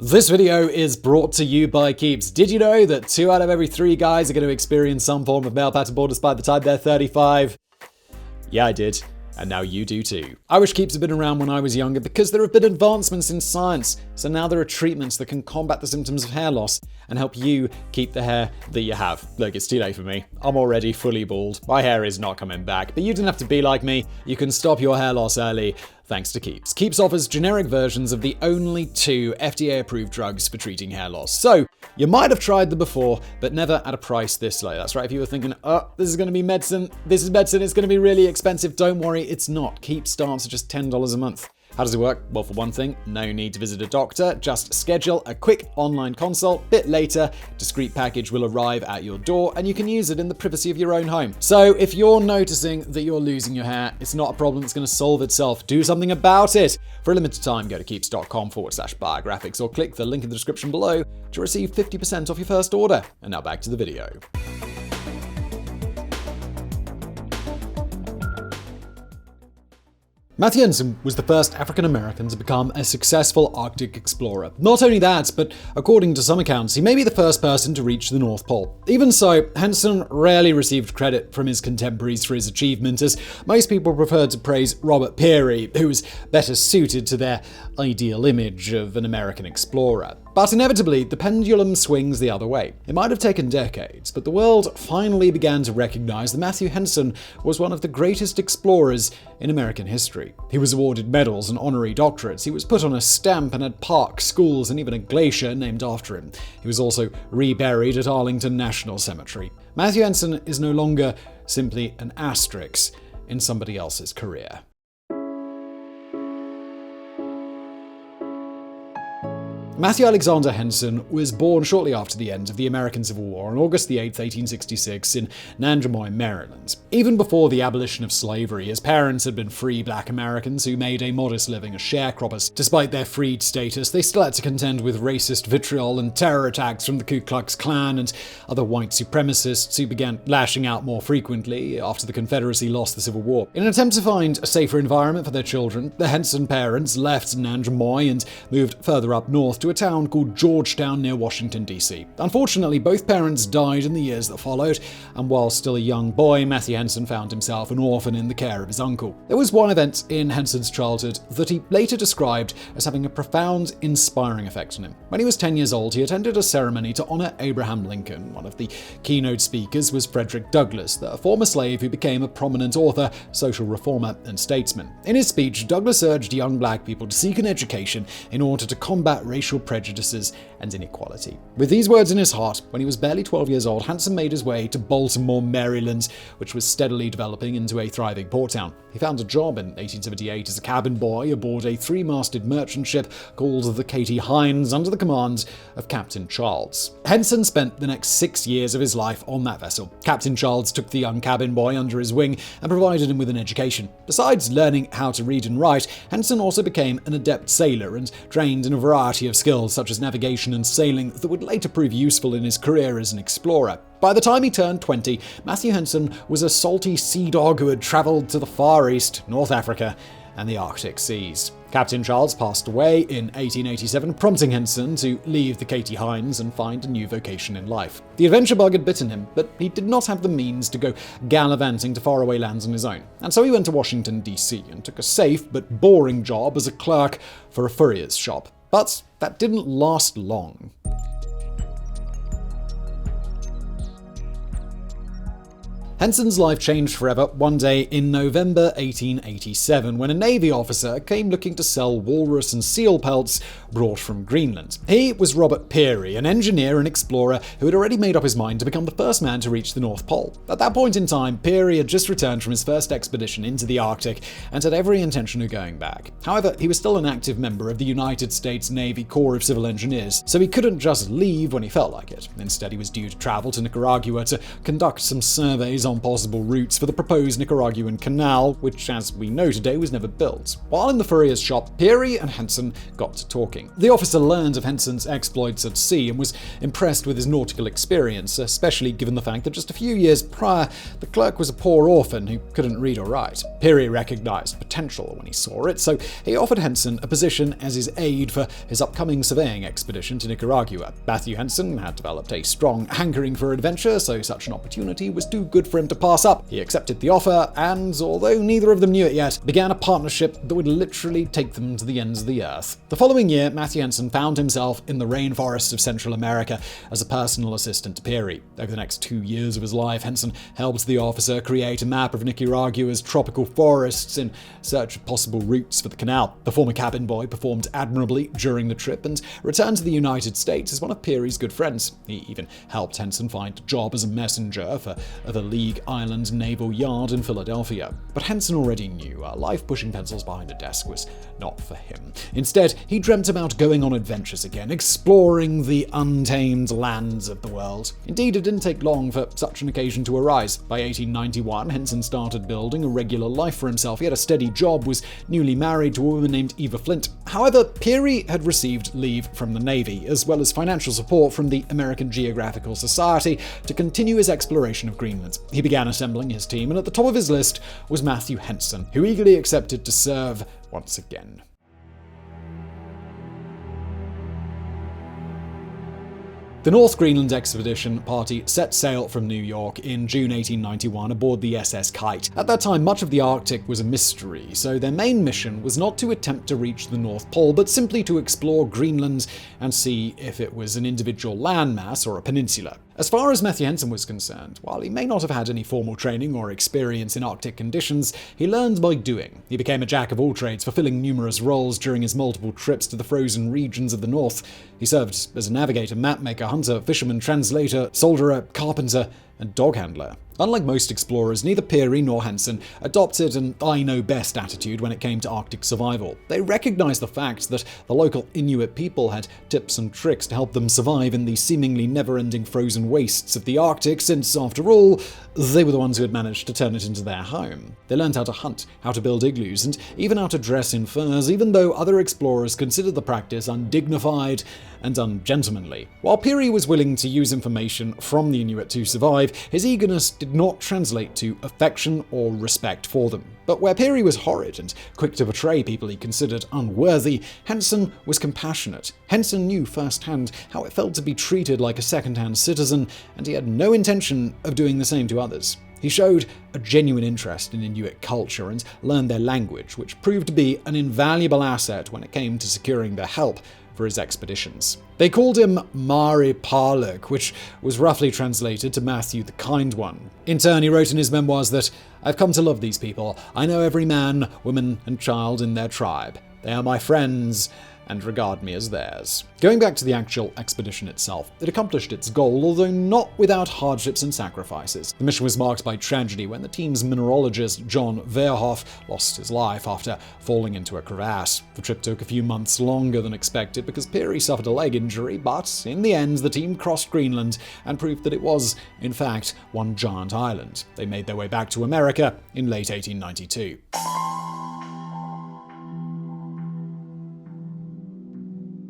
This video is brought to you by Keeps. Did you know that 2 out of every 3 guys are going to experience some form of male pattern baldness by the time they're 35? Yeah, I did. And now you do too. I wish Keeps had been around when I was younger because there have been advancements in science. So now there are treatments that can combat the symptoms of hair loss and help you keep the hair that you have. Look, it's too late for me. I'm already fully bald. My hair is not coming back. But you don't have to be like me. You can stop your hair loss early thanks to Keeps. Keeps offers generic versions of the only 2 FDA-approved drugs for treating hair loss. So you might have tried them before, but never at a price this low. That's right, if you were thinking, oh, this is going to be medicine, it's going to be really expensive, don't worry, it's not. Keeps starts at just $10 a month. How does it work? Well, for one thing, no need to visit a doctor. Just schedule a quick online consult. Bit later, discreet package will arrive at your door and you can use it in the privacy of your own home. So if you're noticing that you're losing your hair, it's not a problem that's going to solve itself. Do something about it. For a limited time, go to keeps.com/biographics or click the link in the description below to receive 50% off your first order. And now back to the video. Matthew Henson was the first African-American to become a successful Arctic explorer. Not only that, but according to some accounts, he may be the first person to reach the North Pole. Even so, Henson rarely received credit from his contemporaries for his achievement, as most people preferred to praise Robert Peary, who was better suited to their ideal image of an American explorer. But inevitably, the pendulum swings the other way. It might have taken decades, but the world finally began to recognize that Matthew Henson was one of the greatest explorers in American history. He was awarded medals and honorary doctorates. He was put on a stamp and had parks, schools, and even a glacier named after him. He was also reburied at Arlington National Cemetery. Matthew Henson is no longer simply an asterisk in somebody else's career. Matthew Alexander Henson was born shortly after the end of the American Civil War on August 8, 1866 in Nanjemoy, Maryland. Even before the abolition of slavery, his parents had been free black Americans who made a modest living as sharecroppers. Despite their freed status, they still had to contend with racist vitriol and terror attacks from the Ku Klux Klan and other white supremacists who began lashing out more frequently after the Confederacy lost the Civil War. In an attempt to find a safer environment for their children, the Henson parents left Nanjemoy and moved further up north to a town called Georgetown near Washington, D.C. Unfortunately, both parents died in the years that followed, and while still a young boy, Matthew Henson found himself an orphan in the care of his uncle. There was one event in Henson's childhood that he later described as having a profound, inspiring effect on him. When he was 10 years old, he attended a ceremony to honor Abraham Lincoln. One of the keynote speakers was Frederick Douglass, the former slave who became a prominent author, social reformer, and statesman. In his speech, Douglass urged young black people to seek an education in order to combat racial prejudices and inequality. With these words in his heart, when he was barely 12 years old, Henson made his way to Baltimore, Maryland, which was steadily developing into a thriving port town. He found a job in 1878 as a cabin boy aboard a 3-masted merchant ship called the Katie Hines under the command of Captain Charles. Henson spent the next 6 years of his life on that vessel. Captain Charles took the young cabin boy under his wing and provided him with an education. Besides learning how to read and write, Henson also became an adept sailor and trained in a variety of skills such as navigation and sailing that would later prove useful in his career as an explorer. By the time he turned 20, Matthew Henson was a salty sea dog who had traveled to the Far East, North Africa, and the Arctic seas. Captain Charles passed away in 1887, prompting Henson to leave the Katie Hines and find a new vocation in life. The adventure bug had bitten him, but he did not have the means to go gallivanting to faraway lands on his own. And so he went to Washington, D.C. and took a safe but boring job as a clerk for a furrier's shop. But that didn't last long. Henson's life changed forever one day in November 1887 when a Navy officer came looking to sell walrus and seal pelts brought from Greenland. He was Robert Peary, an engineer and explorer who had already made up his mind to become the first man to reach the North Pole. At that point in time, Peary had just returned from his first expedition into the Arctic and had every intention of going back. However, he was still an active member of the United States Navy Corps of Civil Engineers, so he couldn't just leave when he felt like it. Instead, he was due to travel to Nicaragua to conduct some surveys on on possible routes for the proposed Nicaraguan Canal, which, as we know today, was never built. While in the furrier's shop, Peary and Henson got to talking. The officer learned of Henson's exploits at sea and was impressed with his nautical experience, especially given the fact that just a few years prior, the clerk was a poor orphan who couldn't read or write. Peary recognized potential when he saw it, so he offered Henson a position as his aide for his upcoming surveying expedition to Nicaragua. Matthew Henson had developed a strong hankering for adventure, so such an opportunity was too good for him to pass up. He accepted the offer, and although neither of them knew it yet, began a partnership that would literally take them to the ends of the earth. The following year, Matthew Henson found himself in the rainforests of Central America as a personal assistant to Peary. Over the next 2 years of his life, Henson helped the officer create a map of Nicaragua's tropical forests in search of possible routes for the canal. The former cabin boy performed admirably during the trip and returned to the United States as one of Peary's good friends. He even helped Henson find a job as a messenger for the League Island Naval Yard in Philadelphia. But Henson already knew life pushing pencils behind a desk was not for him. Instead, he dreamt about going on adventures again, exploring the untamed lands of the world. Indeed, it didn't take long for such an occasion to arise. By 1891, Henson started building a regular life for himself. He had a steady job, was newly married to a woman named Eva Flint. However, Peary had received leave from the Navy, as well as financial support from the American Geographical Society to continue his exploration of Greenland. He began assembling his team, and at the top of his list was Matthew Henson, who eagerly accepted to serve once again. The North Greenland Expedition Party set sail from New York in June 1891 aboard the SS Kite. At that time, much of the Arctic was a mystery, so their main mission was not to attempt to reach the North Pole, but simply to explore Greenland and see if it was an individual landmass or a peninsula. As far as Matthew Henson was concerned, while he may not have had any formal training or experience in Arctic conditions, he learned by doing. He became a jack of all trades, fulfilling numerous roles during his multiple trips to the frozen regions of the North. He served as a navigator, mapmaker, hunter, fisherman, translator, soldier, carpenter, and dog handler. Unlike most explorers, neither Peary nor Henson adopted an I-know-best attitude when it came to Arctic survival. They recognized the fact that the local Inuit people had tips and tricks to help them survive in the seemingly never-ending frozen wastes of the Arctic, since, after all, they were the ones who had managed to turn it into their home. They learned how to hunt, how to build igloos, and even how to dress in furs, even though other explorers considered the practice undignified and ungentlemanly. While Peary was willing to use information from the Inuit to survive, his eagerness did not translate to affection or respect for them. But where Peary was horrid and quick to betray people he considered unworthy, Henson was compassionate. Henson knew firsthand how it felt to be treated like a second-hand citizen, and he had no intention of doing the same to others. He showed a genuine interest in Inuit culture and learned their language, which proved to be an invaluable asset when it came to securing their help for his expeditions. They called him Mahri-Pahluk, which was roughly translated to Matthew the Kind One. In turn, he wrote in his memoirs that, "I've come to love these people. I know every man, woman, and child in their tribe. They are my friends and regard me as theirs." Going back to the actual expedition itself, it accomplished its goal, although not without hardships and sacrifices. The mission was marked by tragedy when the team's mineralogist, John Verhoeff, lost his life after falling into a crevasse. The trip took a few months longer than expected because Peary suffered a leg injury, but in the end, the team crossed Greenland and proved that it was, in fact, one giant island. They made their way back to America in late 1892.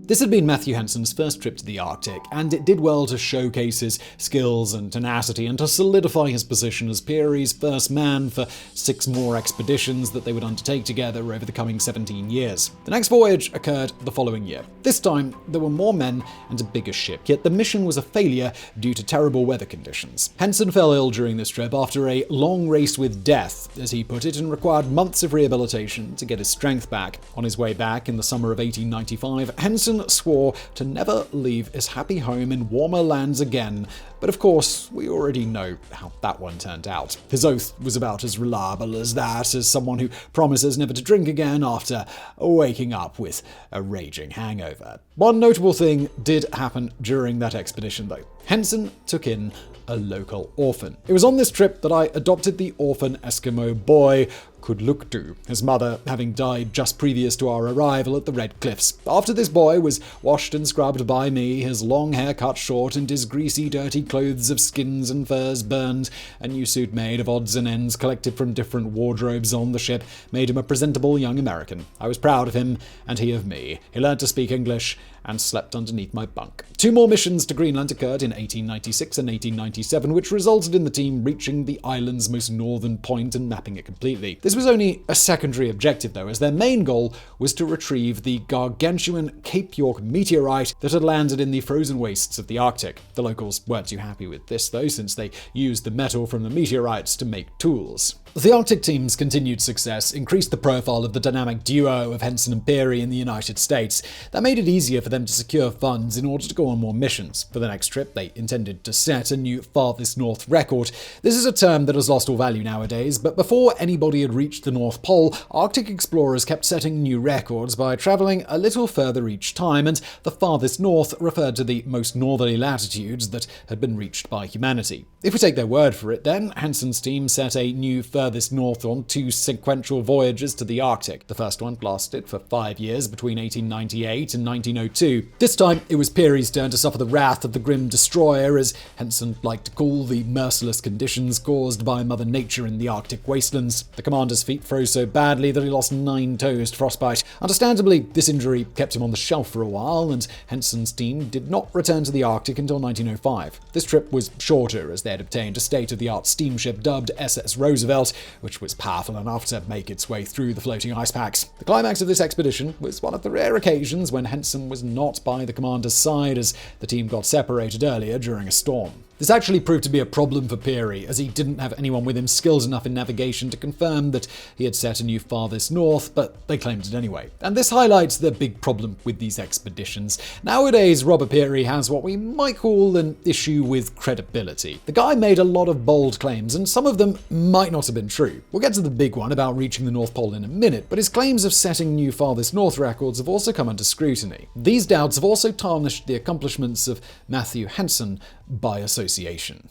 This had been Matthew Henson's first trip to the Arctic, and it did well to showcase his skills and tenacity and to solidify his position as Peary's first man for 6 more expeditions that they would undertake together over the coming 17 years. The next voyage occurred the following year. This time, there were more men and a bigger ship, yet the mission was a failure due to terrible weather conditions. Henson fell ill during this trip after a long race with death, as he put it, and required months of rehabilitation to get his strength back. On his way back in the summer of 1895, Henson swore to never leave his happy home in warmer lands again, but of course, we already know how that one turned out. His oath was about as reliable as that, as someone who promises never to drink again after waking up with a raging hangover. One notable thing did happen during that expedition, though. Henson took in a local orphan. It was on this trip that I adopted the orphan Eskimo boy Kudluktu, his mother having died just previous to our arrival at the Red Cliffs. After this boy was washed and scrubbed by me, his long hair cut short and his greasy, dirty clothes of skins and furs burned, a new suit made of odds and ends collected from different wardrobes on the ship made him a presentable young American. I was proud of him, and he of me. He learned to speak English and slept underneath my bunk. 2 more missions to Greenland occurred in 1896 and 1897, which resulted in the team reaching the island's most northern point and mapping it completely. This was only a secondary objective, though, as their main goal was to retrieve the gargantuan Cape York meteorite that had landed in the frozen wastes of the Arctic. The locals weren't too happy with this, though, since they used the metal from the meteorites to make tools. The Arctic team's continued success increased the profile of the dynamic duo of Henson and Peary in the United States. That made it easier for them to secure funds in order to go on more missions. For the next trip, they intended to set a new Farthest North record. This is a term that has lost all value nowadays, but before anybody had reached the North Pole, Arctic explorers kept setting new records by traveling a little further each time, and the Farthest North referred to the most northerly latitudes that had been reached by humanity. If we take their word for it, then, Henson's team set a new Farthest North on 2 sequential voyages to the Arctic. The first one lasted for 5 years between 1898 and 1902. This time, it was Peary's turn to suffer the wrath of the grim destroyer, as Henson liked to call the merciless conditions caused by Mother Nature in the Arctic wastelands. The commander's feet froze so badly that he lost 9 toes to frostbite. Understandably, this injury kept him on the shelf for a while, and Henson's team did not return to the Arctic until 1905. This trip was shorter, as they had obtained a state-of-the-art steamship dubbed SS Roosevelt, which was powerful enough to make its way through the floating ice packs. The climax of this expedition was one of the rare occasions when Henson was not by the commander's side, as the team got separated earlier during a storm. This actually proved to be a problem for Peary, as he didn't have anyone with him skilled enough in navigation to confirm that he had set a new Farthest North, but they claimed it anyway. And this highlights the big problem with these expeditions. Nowadays, Robert Peary has what we might call an issue with credibility. The guy made a lot of bold claims, and some of them might not have been true. We'll get to the big one about reaching the North Pole in a minute, but his claims of setting new Farthest North records have also come under scrutiny. These doubts have also tarnished the accomplishments of Matthew Henson by association.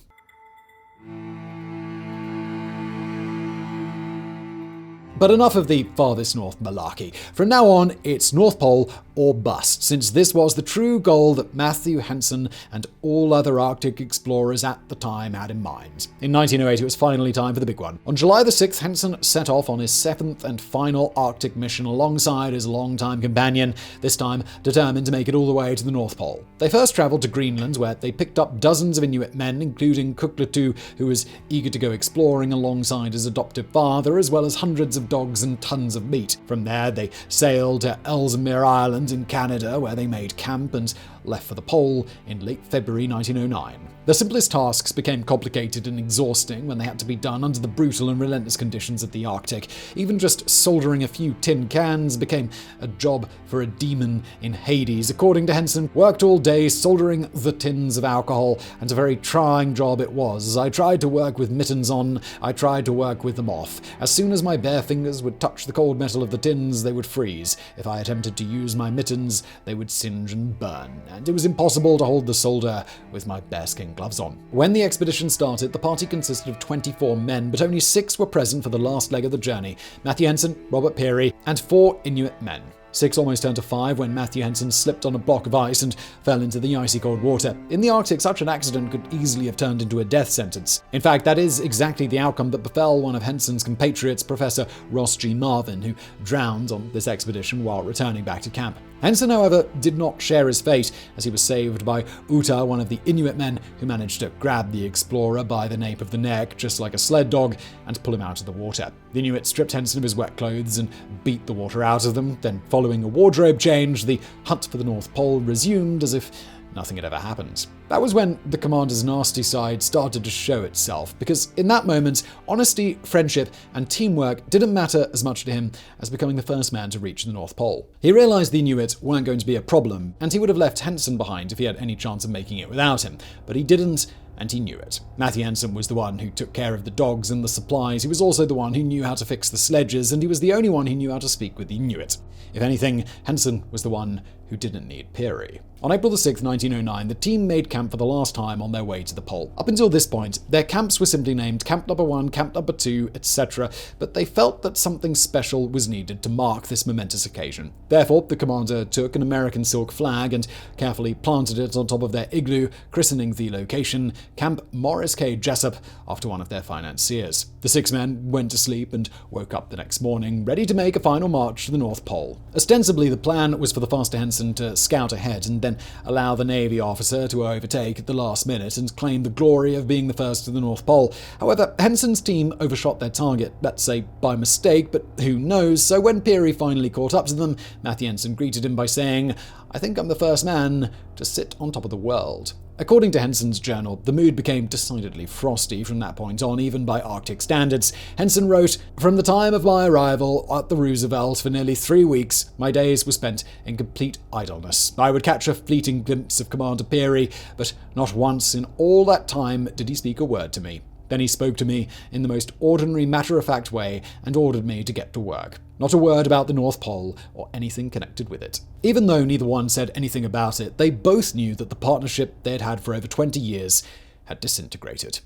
But enough of the Farthest North malarkey. From now on, it's North Pole or bust, since this was the true goal that Matthew Henson and all other Arctic explorers at the time had in mind. In 1908, it was finally time for the big one. On July the 6th, Henson set off on his 7th and final Arctic mission alongside his longtime companion, this time determined to make it all the way to the North Pole. They first traveled to Greenland, where they picked up dozens of Inuit men, including Kudluktu, who was eager to go exploring alongside his adoptive father, as well as hundreds of dogs and tons of meat. From there, they sailed to Ellesmere Island in Canada, where they made camp and left for the pole in late February 1909. The simplest tasks became complicated and exhausting when they had to be done under the brutal and relentless conditions of the Arctic. Even just soldering a few tin cans became a job for a demon in Hades. According to Henson, worked all day soldering the tins of alcohol, and a very trying job it was. As I tried to work with mittens on, I tried to work with them off. As soon as my bare fingers would touch the cold metal of the tins, they would freeze. If I attempted to use my mittens, they would singe and burn, and it was impossible to hold the solder with my bearskin gloves on. When the expedition started, the party consisted of 24 men, but only 6 were present for the last leg of the journey: Matthew Henson, Robert Peary, and 4 Inuit men. 6 almost turned to 5 when Matthew Henson slipped on a block of ice and fell into the icy cold water. In the Arctic, such an accident could easily have turned into a death sentence. In fact, that is exactly the outcome that befell one of Henson's compatriots, Professor Ross G. Marvin, who drowned on this expedition while returning back to camp. Henson, however, did not share his fate, as he was saved by Uta, one of the Inuit men, who managed to grab the explorer by the nape of the neck, just like a sled dog, and pull him out of the water. The Inuit stripped Henson of his wet clothes and beat the water out of them. Then, following a wardrobe change, the hunt for the North Pole resumed as if nothing had ever happened. That was when the commander's nasty side started to show itself, because in that moment, honesty, friendship, and teamwork didn't matter as much to him as becoming the first man to reach the North Pole. He realized the Inuit weren't going to be a problem, and he would have left Henson behind if he had any chance of making it without him, but he didn't, and he knew it. Matthew Henson was the one who took care of the dogs and the supplies. He was also the one who knew how to fix the sledges, and he was the only one who knew how to speak with the Inuit. If anything, Henson was the one who didn't need Peary. On April 6, 1909, the team made camp for the last time on their way to the pole. Up until this point, their camps were simply named Camp Number 1, Camp Number 2, etc., but they felt that something special was needed to mark this momentous occasion. Therefore, the commander took an American silk flag and carefully planted it on top of their igloo, christening the location Camp Morris K. Jessup after one of their financiers. The 6 men went to sleep and woke up the next morning, ready to make a final march to the North Pole. Ostensibly, the plan was for the faster Henson to scout ahead and then allow the Navy officer to overtake at the last minute and claim the glory of being the first to the North Pole. However, Henson's team overshot their target, let's say by mistake, but who knows, so when Peary finally caught up to them, Matthew Henson greeted him by saying, "I think I'm the first man to sit on top of the world." According to Henson's journal, the mood became decidedly frosty from that point on, even by Arctic standards. Henson wrote, "From the time of my arrival at the Roosevelt for nearly 3 weeks, my days were spent in complete idleness. I would catch a fleeting glimpse of Commander Peary, but not once in all that time did he speak a word to me. Then he spoke to me in the most ordinary matter-of-fact way and ordered me to get to work. Not a word about the North Pole or anything connected with it." Even though neither one said anything about it, they both knew that the partnership they had had for over 20 years had disintegrated.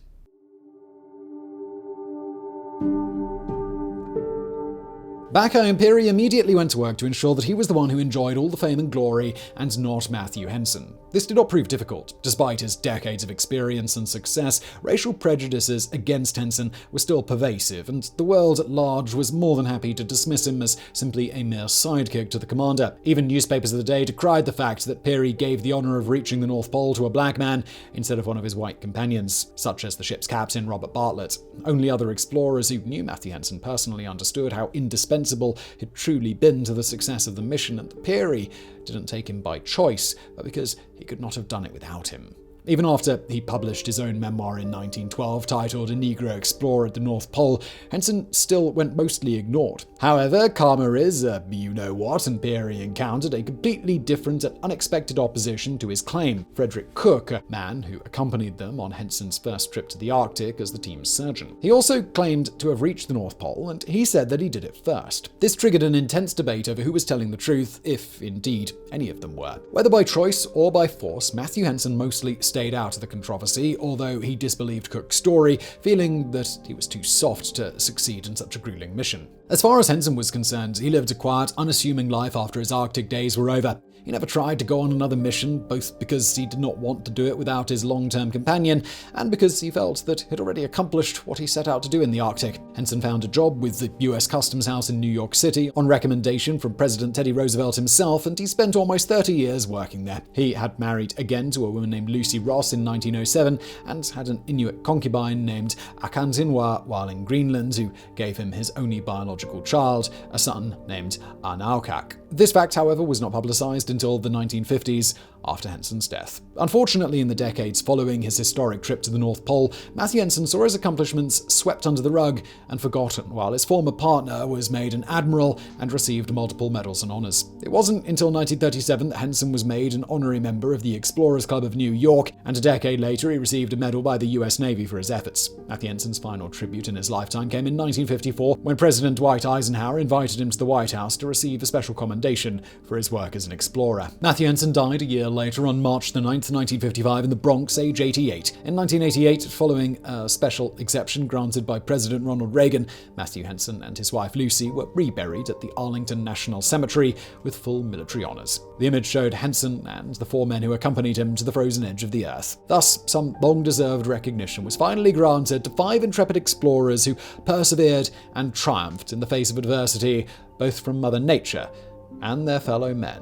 Back home, Peary immediately went to work to ensure that he was the one who enjoyed all the fame and glory, and not Matthew Henson. This did not prove difficult. Despite his decades of experience and success, racial prejudices against Henson were still pervasive, and the world at large was more than happy to dismiss him as simply a mere sidekick to the commander. Even newspapers of the day decried the fact that Peary gave the honor of reaching the North Pole to a black man instead of one of his white companions, such as the ship's captain Robert Bartlett. Only other explorers who knew Matthew Henson personally understood how indispensable he'd truly been to the success of the mission, and Peary didn't take him by choice, but because he could not have done it without him. Even after he published his own memoir in 1912 titled A Negro Explorer at the North Pole, Henson still went mostly ignored. However, karma is you-know-what, and Peary encountered a completely different and unexpected opposition to his claim. Frederick Cook, a man who accompanied them on Henson's first trip to the Arctic as the team's surgeon. He also claimed to have reached the North Pole, and he said that he did it first. This triggered an intense debate over who was telling the truth, if indeed any of them were. Whether by choice or by force, Matthew Henson mostly stayed out of the controversy, although he disbelieved Cook's story, feeling that he was too soft to succeed in such a grueling mission. As far as Henson was concerned, he lived a quiet, unassuming life after his Arctic days were over. He never tried to go on another mission, both because he did not want to do it without his long-term companion, and because he felt that he'd already accomplished what he set out to do in the Arctic. Henson found a job with the U.S. Customs House in New York City on recommendation from President Teddy Roosevelt himself, and he spent almost 30 years working there. He had married again to a woman named Lucy Ross in 1907, and had an Inuit concubine named Akatingwah while in Greenland, who gave him his only biological child, a son named Anaukak. This fact, however, was not publicized until the 1950s, after Henson's death. Unfortunately, in the decades following his historic trip to the North Pole, Matthew Henson saw his accomplishments swept under the rug and forgotten, while his former partner was made an admiral and received multiple medals and honors. It wasn't until 1937 that Henson was made an honorary member of the Explorers Club of New York, and a decade later he received a medal by the US Navy for his efforts. Matthew Henson's final tribute in his lifetime came in 1954, when President Dwight Eisenhower invited him to the White House to receive a special commendation for his work as an explorer. Matthew Henson died a year later on March 9, 1955 in the Bronx, age 88. In 1988, following a special exception granted by President Ronald Reagan, Matthew Henson and his wife Lucy were reburied at the Arlington National Cemetery with full military honors. The image showed Henson and the 4 men who accompanied him to the frozen edge of the earth. Thus, some long-deserved recognition was finally granted to 5 intrepid explorers who persevered and triumphed in the face of adversity, both from Mother Nature and their fellow men.